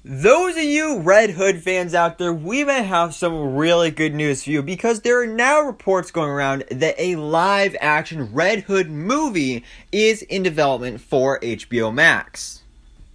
Those of you Red Hood fans out there, we may have some really good news for you because there are now reports going around that a live action Red Hood movie is in development for HBO Max.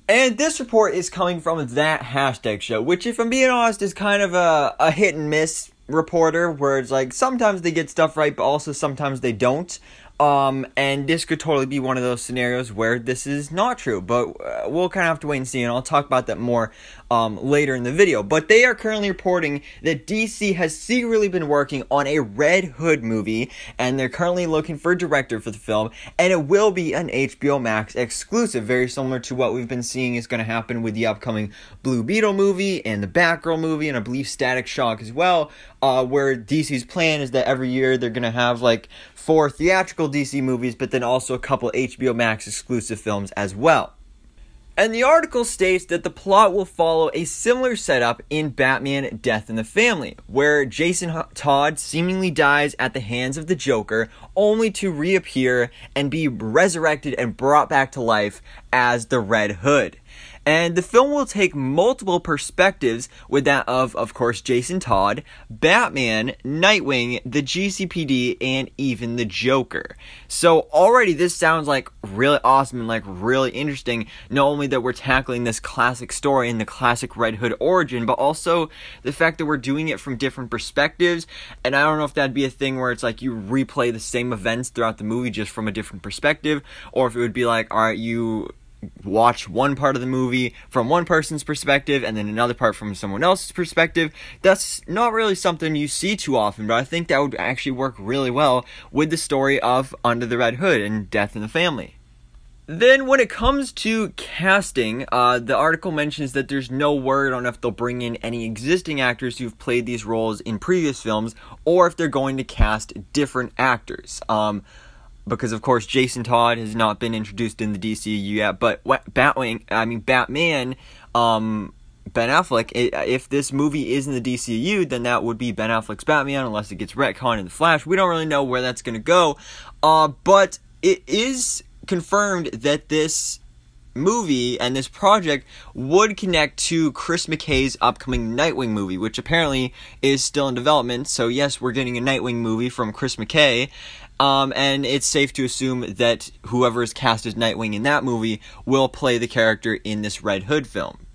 And this report is coming from that hashtag show, which if I'm being honest is kind of a hit and miss reporter where it's like sometimes they get stuff right but also sometimes they don't. And this could totally be one of those scenarios where this is not true, but we'll kind of have to wait and see, and I'll talk about that more later in the video. But they are currently reporting that DC has secretly been working on a Red Hood movie, and they're currently looking for a director for the film, and it will be an HBO Max exclusive, very similar to what we've been seeing is going to happen with the upcoming Blue Beetle movie, and the Batgirl movie, and I believe Static Shock as well, where DC's plan is that every year they're going to have like 4 theatrical DC movies, but then also a couple HBO Max exclusive films as well. And the article states that the plot will follow a similar setup in Batman Death in the Family, where Jason Todd seemingly dies at the hands of the Joker, only to reappear and be resurrected and brought back to life as the Red Hood. And the film will take multiple perspectives, with that of course, Jason Todd, Batman, Nightwing, the GCPD, and even the Joker. So already this sounds like really awesome and like really interesting, not only that we're tackling this classic story and the classic Red Hood origin, but also the fact that we're doing it from different perspectives. And I don't know if that'd be a thing where it's like you replay the same events throughout the movie just from a different perspective, or if it would be like, alright, you watch one part of the movie from one person's perspective and then another part from someone else's perspective. That's not really something you see too often, but I think that would actually work really well with the story of Under the Red Hood and Death in the Family. Then when it comes to casting, the article mentions that there's no word on if they'll bring in any existing actors who've played these roles in previous films or if they're going to cast different actors. Because of course Jason Todd has not been introduced in the DCU yet, but Batman, Ben Affleck, if this movie is in the DCU, then that would be Ben Affleck's Batman, unless it gets retconned in The Flash. We don't really know where that's going to go, but it is confirmed that this movie and this project would connect to Chris McKay's upcoming Nightwing movie, which apparently is still in development. So yes, we're getting a Nightwing movie from Chris McKay. And it's safe to assume that whoever is cast as Nightwing in that movie will play the character in this Red Hood film.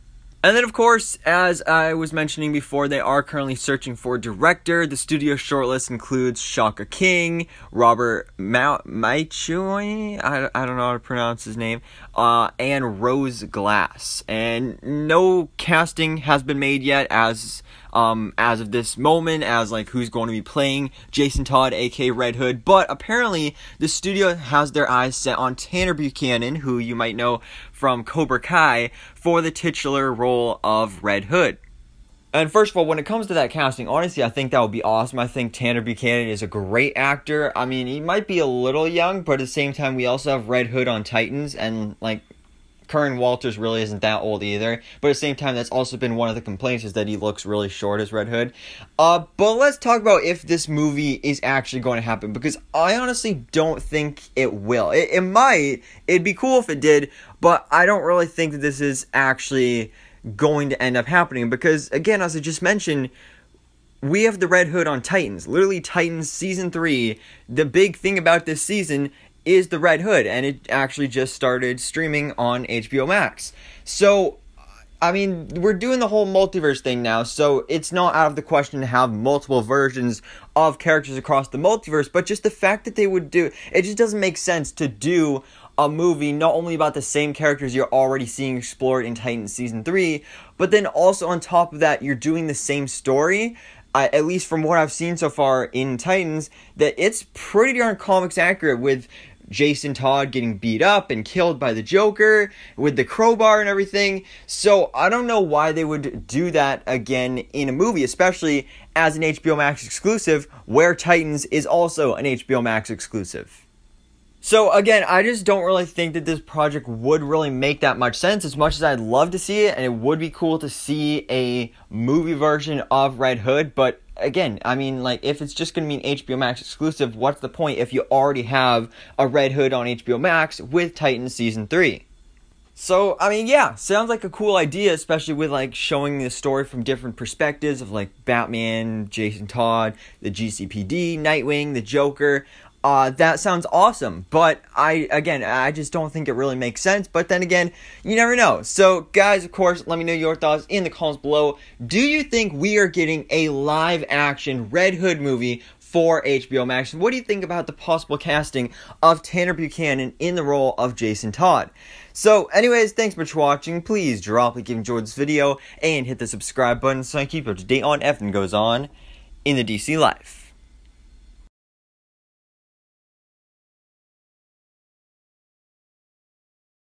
And then, of course, as I was mentioning before, they are currently searching for a director. The studio shortlist includes Shaka King, Robert Maichoy, I don't know how to pronounce his name, and Rose Glass. And no casting has been made yet as of this moment, as like who's going to be playing Jason Todd, aka Red Hood. But apparently, the studio has their eyes set on Tanner Buchanan, who you might know from Cobra Kai, for the titular role of Red Hood. And first of all, when it comes to that casting, honestly, I think that would be awesome. I think Tanner Buchanan is a great actor. I mean, he might be a little young, but at the same time, we also have Red Hood on Titans, and like Curran Walters really isn't that old either, but at the same time, that's also been one of the complaints, is that he looks really short as Red Hood. But let's talk about if this movie is actually going to happen, because I honestly don't think it will. It might. It'd be cool if it did, but I don't really think that this is actually going to end up happening, because again, as I just mentioned, we have the Red Hood on Titans. Literally, Titans Season 3, the big thing about this season is the Red Hood, and it actually just started streaming on HBO Max. So, I mean, we're doing the whole multiverse thing now, so it's not out of the question to have multiple versions of characters across the multiverse, but just the fact that they would do it just doesn't make sense to do a movie not only about the same characters you're already seeing explored in Titans Season 3, but then also on top of that, you're doing the same story. At least from what I've seen so far in Titans, that it's pretty darn comics accurate, with Jason Todd getting beat up and killed by the Joker with the crowbar and everything. So I don't know why they would do that again in a movie, especially as an HBO Max exclusive, where Titans is also an HBO Max exclusive. So again, I just don't really think that this project would really make that much sense, as much as I'd love to see it, and it would be cool to see a movie version of Red Hood. But again, I mean, like, if it's just going to be an HBO Max exclusive, what's the point if you already have a Red Hood on HBO Max with Titans Season 3? So, I mean, yeah, sounds like a cool idea, especially with, like, showing the story from different perspectives of, like, Batman, Jason Todd, the GCPD, Nightwing, the Joker. That sounds awesome, but I just don't think it really makes sense. But then again, you never know. So, guys, of course, let me know your thoughts in the comments below. Do you think we are getting a live-action Red Hood movie for HBO Max? What do you think about the possible casting of Tanner Buchanan in the role of Jason Todd? So, anyways, thanks much for watching. Please drop a like if you enjoyed this video and hit the subscribe button so I keep up to date on everything goes on in the DC life.